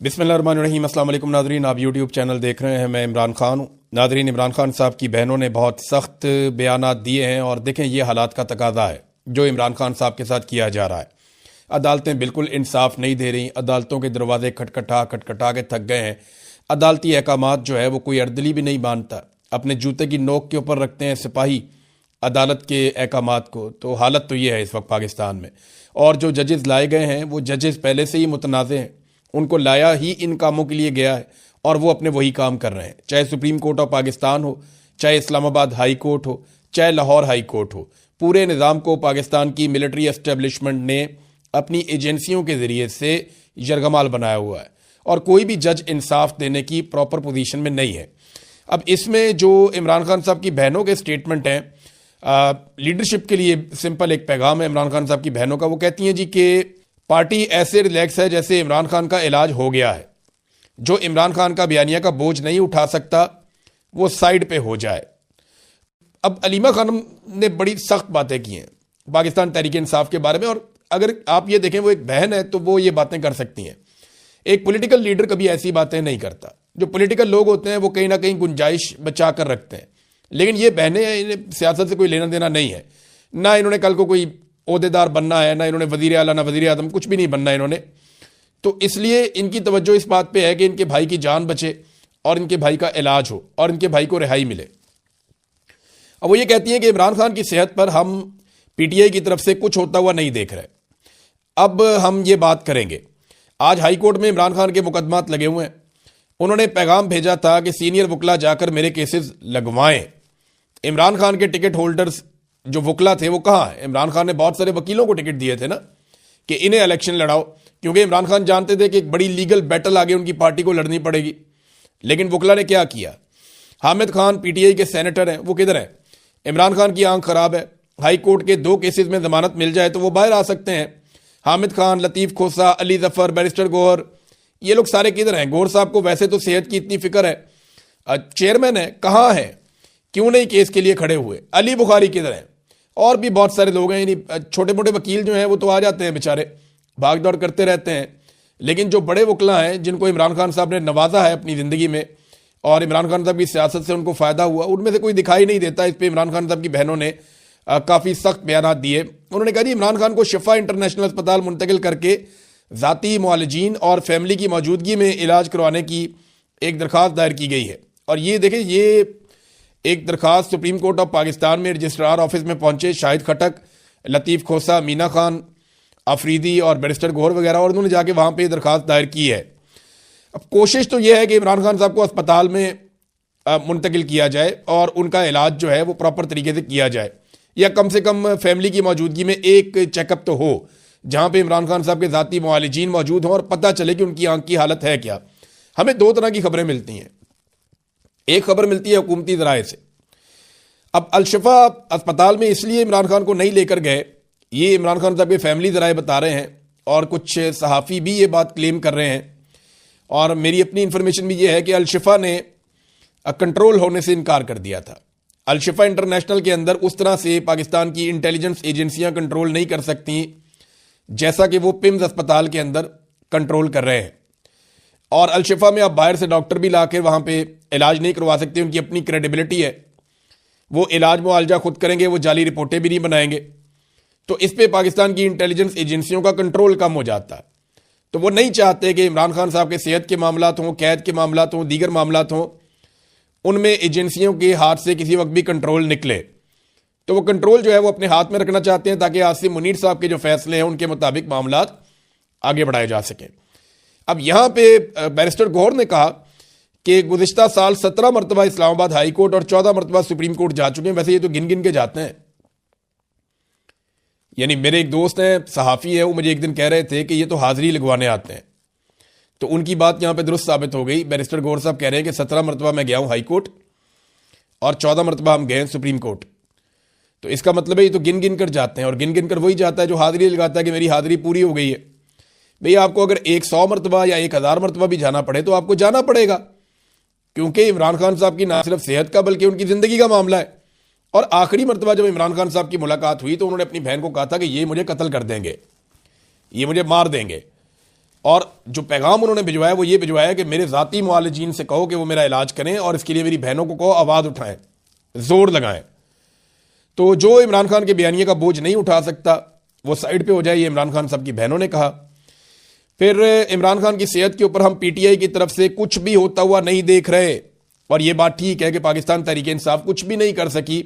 बिस्मिल्लाहिर्रहमानिर्रहीम। अस्सलाम वालेकुम नाज़रीन, आप यूट्यूब चैनल देख रहे हैं। मैं इमरान खान हूँ। नाज़रीन, इमरान खान साहब की बहनों ने बहुत सख्त बयानात दिए हैं और देखें ये हालात का तकाजा है जो इमरान खान साहब के साथ किया जा रहा है। अदालतें बिल्कुल इंसाफ नहीं दे रही, अदालतों के दरवाजे खटखटा के थक गए हैं। अदालती अहकामात जो है वो कोई अर्दली भी नहीं मानता, अपने जूते की नोक के ऊपर रखते हैं सिपाही अदालत के अहकामात को। तो हालत तो ये है इस वक्त पाकिस्तान में। और जो जजेस लाए गए हैं वो जजेस पहले से ही मुतनाज़े हैं, उनको लाया ही इन कामों के लिए गया है और वो अपने वही काम कर रहे हैं। चाहे सुप्रीम कोर्ट ऑफ पाकिस्तान हो, चाहे इस्लामाबाद हाई कोर्ट हो, चाहे लाहौर हाई कोर्ट हो, पूरे निज़ाम को पाकिस्तान की मिलिट्री एस्टेब्लिशमेंट ने अपनी एजेंसियों के ज़रिए से यरगमाल बनाया हुआ है और कोई भी जज इंसाफ देने की प्रॉपर पोजीशन में नहीं है। अब इसमें जो इमरान खान साहब की बहनों के स्टेटमेंट हैं, लीडरशिप के लिए सिंपल एक पैगाम है इमरान खान साहब की बहनों का। वो कहती हैं जी कि पार्टी ऐसे रिलैक्स है जैसे इमरान खान का इलाज हो गया है। जो इमरान खान का बयानिया का बोझ नहीं उठा सकता वो साइड पे हो जाए। अब अलीमा खानम ने बड़ी सख्त बातें की हैं पाकिस्तान तहरीक इंसाफ के बारे में, और अगर आप ये देखें वो एक बहन है तो वो ये बातें कर सकती हैं। एक पॉलिटिकल लीडर कभी ऐसी बातें नहीं करता। जो पॉलिटिकल लोग होते हैं वो कहीं ना कहीं गुंजाइश बचा कर रखते हैं, लेकिन ये बहनें, इन्हें सियासत से कोई लेना देना नहीं है। ना इन्होंने कल को कोई ओहदेदार बनना है, ना इन्होंने वजीर आला ना वजीर आजम, कुछ भी नहीं बनना है इन्होंने। तो इसलिए इनकी तवज्जो इस बात पे है कि इनके भाई की जान बचे और इनके भाई का इलाज हो और इनके भाई को रिहाई मिले। अब वो ये कहती हैं कि इमरान खान की सेहत पर हम पीटीआई की तरफ से कुछ होता हुआ नहीं देख रहे। अब हम ये बात करेंगे। आज हाई कोर्ट में इमरान खान के मुकदमात लगे हुए हैं। उन्होंने पैगाम भेजा था कि सीनियर वकला जाकर मेरे केसेस लगवाएं। इमरान खान के टिकट होल्डर्स जो वकला थे वो कहाँ है? इमरान खान ने बहुत सारे वकीलों को टिकट दिए थे ना कि इन्हें इलेक्शन लड़ाओ, क्योंकि इमरान खान जानते थे कि एक बड़ी लीगल बैटल आगे उनकी पार्टी को लड़नी पड़ेगी। लेकिन वकला ने क्या किया? हामिद खान पीटीआई के सेनेटर हैं, वो किधर हैं? इमरान खान की आंख खराब है। हाई कोर्ट के 2 केसेस में जमानत मिल जाए तो वो बाहर आ सकते हैं। हामिद खान, लतीफ़ खोसा, अली जफर, बैरिस्टर गौहर, ये लोग सारे किधर हैं? गौहर साहब को वैसे तो सेहत की इतनी फिक्र है, चेयरमैन है, कहाँ है? क्यों नहीं केस के लिए खड़े हुए? अली बुखारी किधर है? और भी बहुत सारे लोग हैं। यानी छोटे मोटे वकील जो हैं वो तो आ जाते हैं बेचारे, भाग दौड़ करते रहते हैं, लेकिन जो बड़े वकला हैं जिनको इमरान खान साहब ने नवाजा है अपनी ज़िंदगी में और इमरान खान साहब की सियासत से उनको फ़ायदा हुआ, उनमें से कोई दिखाई नहीं देता। इस पर इमरान खान साहब की बहनों ने काफ़ी सख्त बयान दिए। उन्होंने कहा जी इमरान खान को शिफा इंटरनेशनल अस्पताल मुंतकिल करके ज़ाती मुआलिजीन और फैमिली की मौजूदगी में इलाज करवाने की एक दरख्वास्त दायर की गई है। और ये देखें, ये एक दरखास्त सुप्रीम कोर्ट ऑफ पाकिस्तान में रजिस्ट्रार ऑफिस में पहुंचे शाहिद खटक, लतीफ़ खोसा, मीना खान, अफरीदी और बैरिस्टर गौहर वगैरह, और उन्होंने जाके वहाँ पे दरखास्त दायर की है। अब कोशिश तो यह है कि इमरान खान साहब को अस्पताल में मुंतकिल किया जाए और उनका इलाज जो है वो प्रॉपर तरीके से किया जाए, या कम से कम फैमिली की मौजूदगी में एक चेकअप तो हो जहाँ पे इमरान खान साहब के ज़ाती मुआलिजीन मौजूद हों और पता चले कि उनकी आंख की हालत है क्या। हमें 2 तरह की खबरें मिलती हैं। एक खबर मिलती है हुकूमती ज़राए से। अब अलशिफा अस्पताल में इसलिए इमरान खान को नहीं लेकर गए, ये इमरान खान साहब के फैमिली ज़राए बता रहे हैं और कुछ सहाफ़ी भी ये बात क्लेम कर रहे हैं। और मेरी अपनी इंफॉर्मेशन भी ये है कि अलशिफा ने कंट्रोल होने से इनकार कर दिया था। अलशिफा इंटरनेशनल के अंदर उस तरह से पाकिस्तान की इंटेलिजेंस एजेंसियां कंट्रोल नहीं कर सकती जैसा कि वो पिम्स अस्पताल के अंदर कंट्रोल कर रहे हैं। और अलशिफा में आप बाहर से डॉक्टर भी ला के वहाँ पे इलाज नहीं करवा सकते, उनकी अपनी क्रेडिबिलिटी है, वो इलाज मुआलजा खुद करेंगे, वो जाली रिपोर्टें भी नहीं बनाएंगे। तो इस पे पाकिस्तान की इंटेलिजेंस एजेंसियों का कंट्रोल कम हो जाता है। तो वो नहीं चाहते कि इमरान खान साहब के सेहत के मामलात हों, कैद के मामलात हों, दीगर मामलात हों, उनमें एजेंसियों के हाथ से किसी वक्त भी कंट्रोल निकले। तो वो कंट्रोल जो है वो अपने हाथ में रखना चाहते हैं ताकि आसिम मुनीर साहब के जो फैसले हैं उनके मुताबिक मामलात आगे बढ़ाए जा सकें। अब यहाँ पे बैरिस्टर गौहर ने कहा कि गुज़िश्ता साल 17 मरतबा इस्लामाबाद हाई कोर्ट और 14 मरतबा सुप्रीम कोर्ट जा चुके हैं। वैसे ये तो गिन गिन के जाते हैं। यानी मेरे एक दोस्त हैं, सहाफ़ी है, वो मुझे एक दिन कह रहे थे कि ये तो हाजिरी लगवाने आते हैं। तो उनकी बात यहाँ पे दुरुस्त साबित हो गई। बैरिस्टर गौहर साहब कह रहे हैं कि 17 मरतबा मैं गया हूँ हाई कोर्ट और 14 मरतबा हम गए हैं सुप्रीम कोर्ट। तो इसका मतलब है ये तो गिन गिन कर जाते हैं, और गिन गिन कर वही जाता है जो हाजिरी लगाता है कि मेरी हाजिरी पूरी हो गई है। भैया आपको अगर 100 मरतबा या 1000 मरतबा भी जाना पड़े तो आपको जाना पड़ेगा, क्योंकि इमरान खान साहब की ना सिर्फ सेहत का बल्कि उनकी ज़िंदगी का मामला है। और आखिरी मरतबा जब इमरान खान साहब की मुलाकात हुई तो उन्होंने अपनी बहन को कहा था कि ये मुझे कत्ल कर देंगे, ये मुझे मार देंगे। और जो पैगाम उन्होंने भिजवाया वो ये भिजवाया कि मेरे ज़ाती मुआलिजीन से कहो कि वो मेरा इलाज करें और इसके लिए मेरी बहनों को कहो आवाज़ उठाएं, जोर लगाएं। तो जो इमरान खान के बयानिए का बोझ नहीं उठा सकता वो साइड पे हो जाए, ये इमरान खान साहब की बहनों ने कहा। फिर इमरान खान की सेहत के ऊपर हम पीटीआई की तरफ से कुछ भी होता हुआ नहीं देख रहे, और ये बात ठीक है कि पाकिस्तान तहरीक इंसाफ कुछ भी नहीं कर सकी।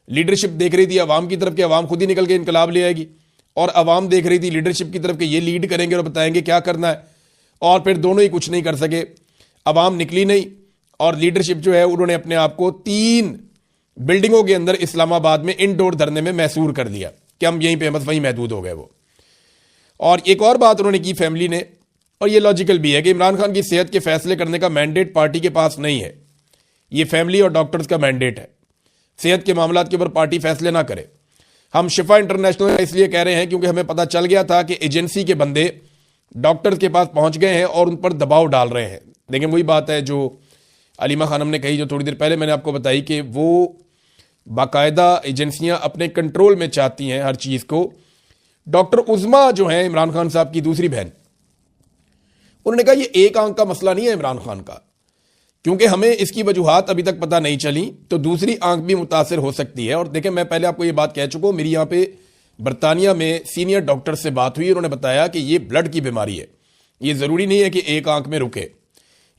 लीडरशिप देख रही थी अवाम की तरफ कि अवाम खुद ही निकल के इनकलाब ले आएगी, और अवाम देख रही थी लीडरशिप की तरफ कि ये लीड करेंगे और बताएंगे क्या करना है, और फिर दोनों ही कुछ नहीं कर सके। अवाम निकली नहीं और लीडरशिप जो है उन्होंने अपने आप को 3 बिल्डिंगों के अंदर इस्लामाबाद में इंडोर धरने में मैसूर कर दिया कि हम यहीं पे बस वहीं महदूद हो गए वो। और एक और बात उन्होंने की फैमिली ने, और ये लॉजिकल भी है कि इमरान खान की सेहत के फैसले करने का मैंडेट पार्टी के पास नहीं है, ये फैमिली और डॉक्टर्स का मैंडेट है। सेहत के मामलों के ऊपर पार्टी फैसले ना करे। हम शिफा इंटरनेशनल इसलिए कह रहे हैं क्योंकि हमें पता चल गया था कि एजेंसी के बंदे डॉक्टर्स के पास पहुंच गए हैं और उन पर दबाव डाल रहे हैं। लेकिन वही बात है जो अलीमा खानम ने कही, जो थोड़ी देर पहले मैंने आपको बताई, कि वो बाकायदा एजेंसियां अपने कंट्रोल में चाहती हैं हर चीज़ को। डॉक्टर उज़मा जो है इमरान खान साहब की दूसरी बहन, उन्होंने कहा ये एक आंख का मसला नहीं है इमरान खान का, क्योंकि हमें इसकी वजूहात अभी तक पता नहीं चली, तो दूसरी आंख भी मुतासर हो सकती है। और देखें, मैं पहले आपको ये बात कह चुका हूं, मेरी यहाँ पे बरतानिया में सीनियर डॉक्टर से बात हुई, उन्होंने बताया कि ये ब्लड की बीमारी है, ये ज़रूरी नहीं है कि एक आंख में रुके,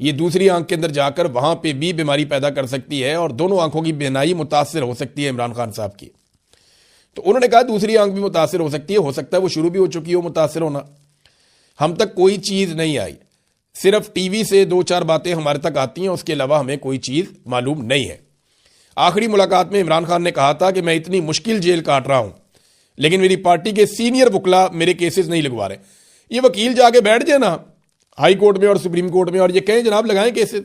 ये दूसरी आंख के अंदर जाकर वहां पे भी बीमारी पैदा कर सकती है और दोनों आंखों की बीनाई मुतासर हो सकती है इमरान खान साहब की। तो उन्होंने कहा दूसरी आंख भी मुतासर हो सकती है, हो सकता है वो शुरू भी हो चुकी हो मुतासर होना। हम तक कोई चीज़ नहीं आई, सिर्फ टीवी से 2-4 बातें हमारे तक आती हैं, उसके अलावा हमें कोई चीज़ मालूम नहीं है। आखिरी मुलाकात में इमरान खान ने कहा था कि मैं इतनी मुश्किल जेल काट रहा हूं, लेकिन मेरी पार्टी के सीनियर वकला मेरे केसेस नहीं लगवा रहे। ये वकील जाके बैठ जाए ना हाई कोर्ट में और सुप्रीम कोर्ट में और ये कहें जनाब लगाएं केसेस,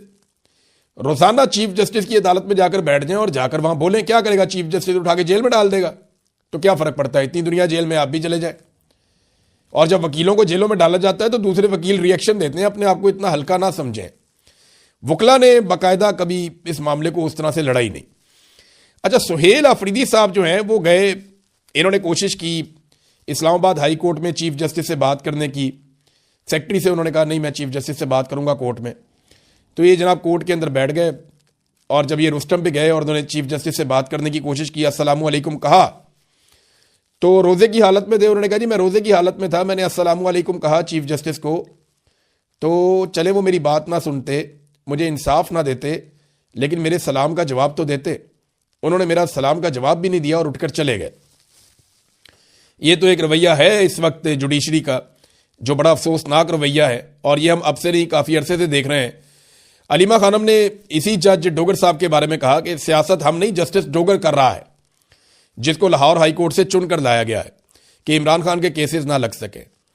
रोजाना चीफ जस्टिस की अदालत में जाकर बैठ जाएं और जाकर वहां बोलें। क्या करेगा चीफ जस्टिस? उठा के जेल में डाल देगा, तो क्या फर्क पड़ता है, इतनी दुनिया जेल में आप भी चले जाए। और जब वकीलों को जेलों में डाला जाता है तो दूसरे वकील रिएक्शन देते हैं, अपने आप को इतना हल्का ना समझें। वकला ने बाकायदा कभी इस मामले को उस तरह से लड़ाई नहीं। अच्छा, सुहेल अफरीदी साहब जो हैं वो गए, इन्होंने कोशिश की इस्लामाबाद हाई कोर्ट में चीफ जस्टिस से बात करने की। सेक्रेटरी से उन्होंने कहा नहीं मैं चीफ जस्टिस से बात करूंगा कोर्ट में। तो ये जनाब कोर्ट के अंदर बैठ गए, और जब ये रुस्तम पे गए और उन्होंने चीफ जस्टिस से बात करने की कोशिश की, अस्सलामु अलैकुम कहा, तो रोज़े की हालत में थे। उन्होंने कहा जी मैं रोज़े की हालत में था, मैंने अस्सलामु अलैकुम कहा चीफ जस्टिस को, तो चले वो मेरी बात ना सुनते, मुझे इंसाफ ना देते, लेकिन मेरे सलाम का जवाब तो देते। उन्होंने मेरा सलाम का जवाब भी नहीं दिया और उठकर चले गए। ये तो एक रवैया है इस वक्त जुडिशरी का, जो बड़ा अफसोसनाक रवैया है, और ये हम अब से नहीं काफ़ी अरसे से देख रहे हैं। अलीमा खानम ने इसी जज डोगर साहब के बारे में कहा कि सियासत हम नहीं, जस्टिस डोगर कर रहा है, जिसको लाहौर हाई कोर्ट से चुन कर लाया गया है कि इमरान खान के केसेस ना लग सके।